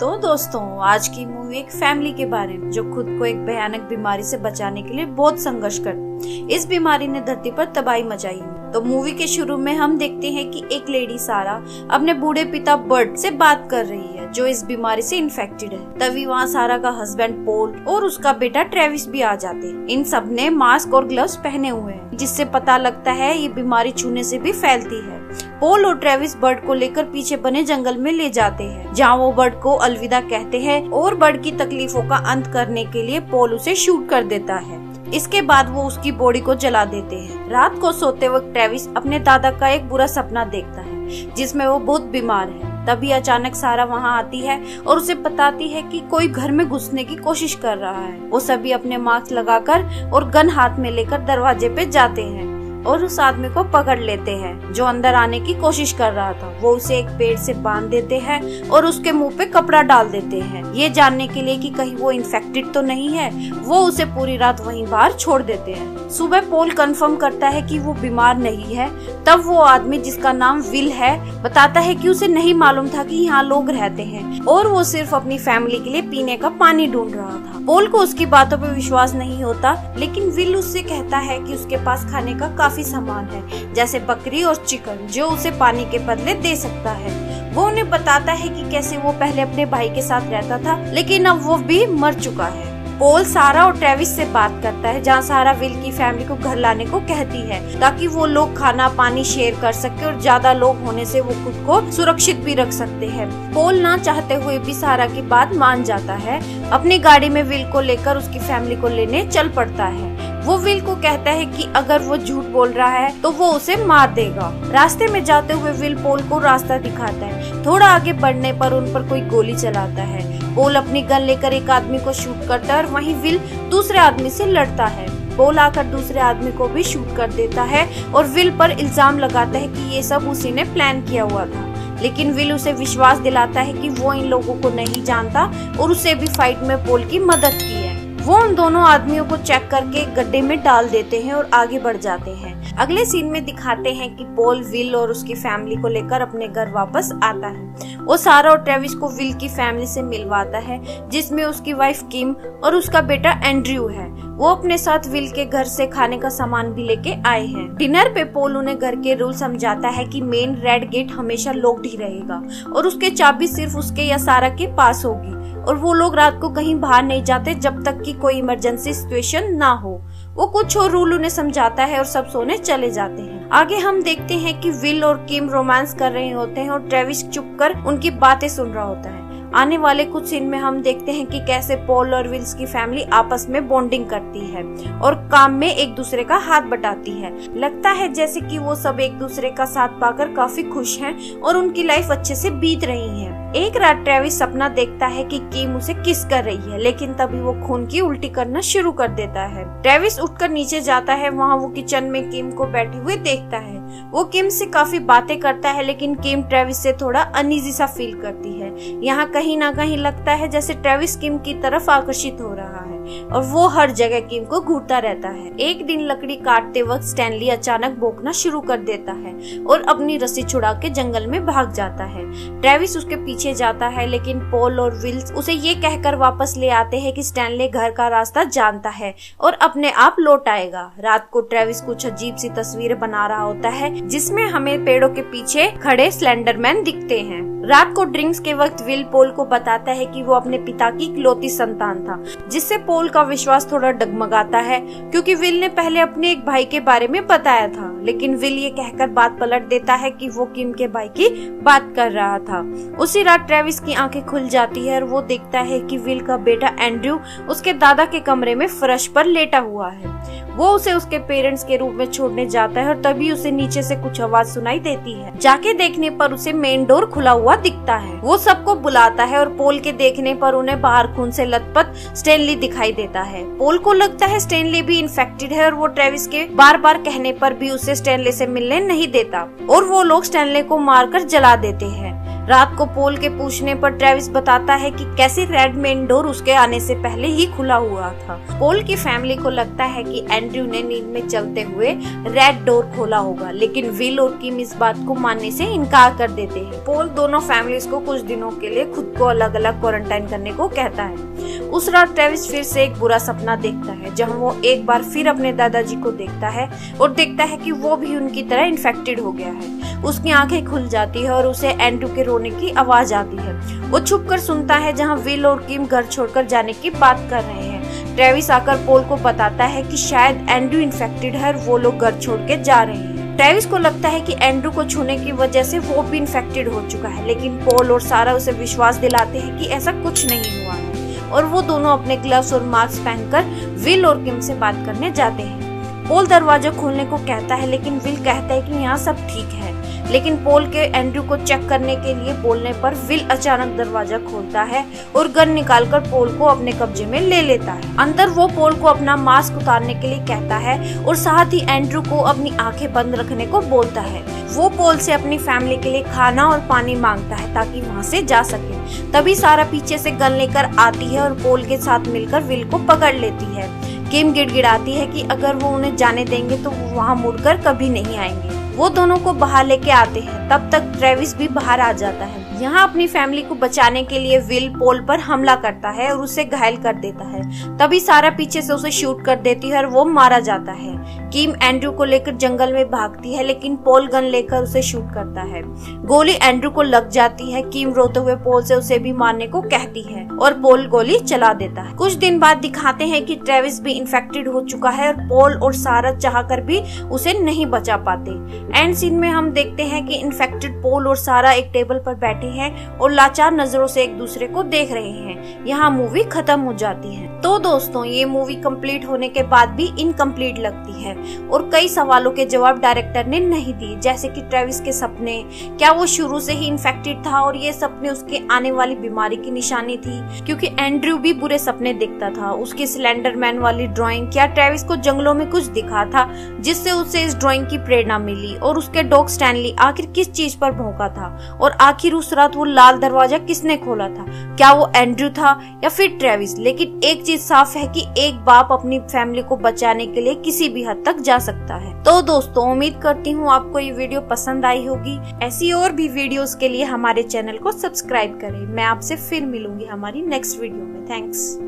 तो दोस्तों, आज की मूवी एक फैमिली के बारे में जो खुद को एक भयानक बीमारी से बचाने के लिए बहुत संघर्ष करती। इस बीमारी ने धरती पर तबाही मचाई है। तो मूवी के शुरू में हम देखते हैं कि एक लेडी सारा अपने बूढ़े पिता बर्ट से बात कर रही है जो इस बीमारी से इन्फेक्टेड है। तभी वहाँ सारा का हस्बैंड पॉल और उसका बेटा ट्रेविस भी आ जाते हैं। इन सब ने मास्क और ग्लव्स पहने हुए हैं, जिससे पता लगता है ये बीमारी छूने से भी फैलती है। पॉल और ट्रेविस बर्ड को लेकर पीछे बने जंगल में ले जाते हैं, जहाँ वो बर्ड को अलविदा कहते हैं और बर्ड की तकलीफों का अंत करने के लिए पॉल उसे शूट कर देता है। इसके बाद वो उसकी बॉडी को जला देते हैं। रात को सोते वक्त ट्रेविस अपने दादा का एक बुरा सपना देखता है जिसमें वो बहुत बीमार है। तभी अचानक सारा वहाँ आती है और उसे बताती है कि कोई घर में घुसने की कोशिश कर रहा है। वो सभी अपने मास्क लगाकर और गन हाथ में लेकर दरवाजे पे जाते हैं और उस आदमी को पकड़ लेते हैं जो अंदर आने की कोशिश कर रहा था। वो उसे एक पेड़ से बांध देते हैं और उसके मुंह पे कपड़ा डाल देते हैं, ये जानने के लिए कि कहीं वो इन्फेक्टेड तो नहीं है। वो उसे पूरी रात वहीं बाहर छोड़ देते हैं। सुबह पॉल कंफर्म करता है कि वो बीमार नहीं है। तब वो आदमी, जिसका नाम विल है, बताता है कि उसे नहीं मालूम था कि यहाँ लोग रहते हैं और वो सिर्फ अपनी फैमिली के लिए पीने का पानी ढूंढ रहा था। पॉल को उसकी बातों पर विश्वास नहीं होता, लेकिन विल उससे कहता है कि उसके पास खाने का काफी सामान है, जैसे बकरी और चिकन, जो उसे पानी के बदले दे सकता है। वो उन्हें बताता है कि कैसे वो पहले अपने भाई के साथ रहता था, लेकिन अब वो भी मर चुका है। पॉल सारा और ट्रेविस से बात करता है, जहाँ सारा विल की फैमिली को घर लाने को कहती है ताकि वो लोग खाना पानी शेयर कर सके और ज्यादा लोग होने से वो खुद को सुरक्षित भी रख सकते हैं। पॉल ना चाहते हुए भी सारा की बात मान जाता है। अपनी गाड़ी में विल को लेकर उसकी फैमिली को लेने चल पड़ता है। वो विल को कहता है कि अगर वो झूठ बोल रहा है तो वो उसे मार देगा। रास्ते में जाते हुए विल पॉल को रास्ता दिखाता है। थोड़ा आगे बढ़ने पर उन पर कोई गोली चलाता है। पॉल अपनी गन लेकर एक आदमी को शूट करता है और वहीं विल दूसरे आदमी से लड़ता है। पॉल आकर दूसरे आदमी को भी शूट कर देता है और विल पर इल्जाम लगाता है कि ये सब उसी ने प्लान किया हुआ था। लेकिन विल उसे विश्वास दिलाता है कि वो इन लोगों को नहीं जानता और उसे भी फाइट में पॉल की मदद की है। वो उन दोनों आदमियों को चेक करके एक गड्ढे में डाल देते हैं और आगे बढ़ जाते हैं। अगले सीन में दिखाते हैं कि पॉल विल और उसकी फैमिली को लेकर अपने घर वापस आता है। वो सारा और ट्रेविस को विल की फैमिली से मिलवाता है, जिसमें उसकी वाइफ किम और उसका बेटा एंड्रयू है। वो अपने साथ विल के घर से खाने का सामान भी लेके आए हैं। डिनर पे पॉल उन्हें घर के रूल समझाता है कि मेन रेड गेट हमेशा लॉक्ड ही रहेगा और उसके चाबी सिर्फ उसके या सारा के पास होगी और वो लोग रात को कहीं बाहर नहीं जाते जब तक कि कोई इमरजेंसी सिचुएशन ना हो। वो कुछ और रूल उन्हें समझाता है और सब सोने चले जाते हैं। आगे हम देखते हैं कि विल और किम रोमांस कर रहे होते हैं और ट्रेविस चुपकर उनकी बातें सुन रहा होता है। आने वाले कुछ सीन में हम देखते हैं कि कैसे पॉल और विल्स की फैमिली आपस में बॉन्डिंग करती है और काम में एक दूसरे का हाथ बटाती है। लगता है जैसे कि वो सब एक दूसरे का साथ पाकर काफी खुश हैं और उनकी लाइफ अच्छे से बीत रही है। एक रात ट्रेविस सपना देखता है कि किम उसे किस कर रही है, लेकिन तभी वो खून की उल्टी करना शुरू कर देता है। ट्रेविस उठकर नीचे जाता है। वहाँ वो किचन में किम को बैठे हुए देखता है। वो किम से काफी बातें करता है, लेकिन किम ट्रेविस से थोड़ा अनईजी सा फील करती है। यहाँ कहीं ना कहीं लगता है जैसे ट्रेविस किम की तरफ आकर्षित हो रहा है और वो हर जगह किम को घूरता रहता है। एक दिन लकड़ी काटते वक्त स्टैनली अचानक भौंकना शुरू कर देता है और अपनी रस्सी छुड़ा के जंगल में भाग जाता है। ट्रेविस उसके पीछे जाता है, लेकिन पॉल और विल्स उसे ये कहकर वापस ले आते हैं कि स्टैनली घर का रास्ता जानता है और अपने आप लौट आएगा। रात को ट्रेविस कुछ अजीब सी तस्वीरें बना रहा होता है, जिसमें हमें पेड़ों के पीछे खड़े स्लेंडरमैन दिखते हैं। रात को ड्रिंक्स के वक्त विल पॉल को बताता है कि वो अपने पिता की इकलौती संतान था, जिससे पॉल का विश्वास थोड़ा डगमगाता है क्योंकि विल ने पहले अपने एक भाई के बारे में बताया था। लेकिन विल ये कहकर बात पलट देता है कि वो किम के भाई की बात कर रहा था। उसी रात ट्रेविस की आंखें खुल जाती है और वो देखता है कि विल का बेटा एंड्रयू उसके दादा के कमरे में फर्श पर लेटा हुआ है। वो उसे उसके पेरेंट्स के रूप में छोड़ने जाता है और तभी उसे नीचे से कुछ आवाज सुनाई देती है। जाके देखने पर उसे मेन डोर खुला हुआ दिखता है। वो सबको बुलाता है और पॉल के देखने पर उन्हें बाहर खून से लथपथ स्टैनली दिखाई देता है। पॉल को लगता है स्टैनली भी इन्फेक्टेड है और वो ट्रेविस के बार बार कहने पर भी उसे स्टैनली से मिलने नहीं देता और वो लोग स्टैनली को मारकर जला देते हैं। रात को पोल के पूछने पर ट्रेविस बताता है कि कैसे रेड मेन डोर उसके आने से पहले ही खुला हुआ था। पोल की फैमिली को लगता है कि एंड्रयू ने नींद में चलते हुए रेड डोर खोला होगा, लेकिन विल और किम इस बात को मानने से इनकार कर देते हैं। पोल दोनों फैमिलीज को कुछ दिनों के लिए खुद को अलग अलग क्वारंटाइन करने को कहता है। उस रात ट्रेविस फिर से एक बुरा सपना देखता है, जहां वो एक बार फिर अपने दादाजी को देखता है और देखता है कि वो भी उनकी तरह इन्फेक्टेड हो गया है। उसकी आंखें खुल जाती है और उसे एंड्रयू के रोने की आवाज आती है। वो छुपकर सुनता है जहां विल और किम घर छोड़कर जाने की बात कर रहे हैं। ट्रेविस आकर पोल को बताता है कि शायद एंड्रयू इन्फेक्टेड है और वो लोग घर छोड़ के जा रहे हैं। ट्रेविस को लगता है कि एंड्रयू को छूने की वजह से वो भी इन्फेक्टेड हो चुका है, लेकिन पोल और सारा उसे विश्वास दिलाते हैं कि ऐसा कुछ नहीं हुआ है और वो दोनों अपने ग्लव्स और मास्क पहनकर विल और किम से बात करने जाते हैं। पोल दरवाजा खोलने को कहता है, लेकिन विल कहता है कि यहाँ सब ठीक है। लेकिन पोल के एंड्रयू को चेक करने के लिए बोलने पर विल अचानक दरवाजा खोलता है और गन निकालकर पोल को अपने कब्जे में ले लेता है। अंदर वो पोल को अपना मास्क उतारने के लिए कहता है और साथ ही एंड्रयू को अपनी आंखें बंद रखने को बोलता है। वो पोल से अपनी फैमिली के लिए खाना और पानी मांगता है ताकि वहाँ से जा सके। तभी सारा पीछे से गन लेकर आती है और पोल के साथ मिलकर विल को पकड़ लेती है। किम गिड़गिड़ाती है कि अगर वो उन्हें जाने देंगे तो वो वहाँ मुड़कर कभी नहीं आएंगे। वो दोनों को बाहर लेके आते हैं। तब तक ट्रेविस भी बाहर आ जाता है। यहाँ अपनी फैमिली को बचाने के लिए विल पोल पर हमला करता है और उसे घायल कर देता है। तभी सारा पीछे से उसे शूट कर देती है और वो मारा जाता है। किम एंड्रयू को लेकर जंगल में भागती है, लेकिन पोल गन लेकर उसे शूट करता है। गोली एंड्रयू को लग जाती है। किम रोते हुए पोल से उसे भी मारने को कहती है और पोल गोली चला देता है। कुछ दिन बाद दिखाते हैं कि ट्रेविस भी इन्फेक्टेड हो चुका है और पोल और सारा चाहकर भी उसे नहीं बचा पाते। एंड सीन में हम देखते हैं कि इन्फेक्टेड पोल और सारा एक टेबल पर बैठे हैं और लाचार नजरों से एक दूसरे को देख रहे हैं। यहाँ मूवी खत्म हो जाती है। तो दोस्तों, ये मूवी कंप्लीट होने के बाद भी इनकम्प्लीट लगती है और कई सवालों के जवाब डायरेक्टर ने नहीं दिए, जैसे कि ट्रेविस के सपने, क्या वो शुरू से ही इन्फेक्टेड था और ये सपने उसके आने वाली बीमारी की निशानी थी? क्योंकि एंड्रयू भी बुरे सपने देखता था। उसकी स्लेंडरमैन वाली ड्राइंग, क्या ट्रेविस को जंगलों में कुछ दिखा था जिससे उसे इस ड्राइंग की प्रेरणा मिली? और उसके डॉग स्टैनली आखिर किस चीज पर भौंका था? और आखिर उस रात वो लाल दरवाजा किसने खोला था? क्या वो एंड्रयू था या फिर ट्रेविस? लेकिन एक चीज साफ है कि एक बाप अपनी फैमिली को बचाने के लिए किसी भी हद तक जा सकता है। तो दोस्तों, उम्मीद करती हूँ आपको ये वीडियो पसंद आई होगी। ऐसी और भी वीडियोस के लिए हमारे चैनल को सब्सक्राइब करें। मैं आपसे फिर मिलूंगी हमारी नेक्स्ट वीडियो में। थैंक्स।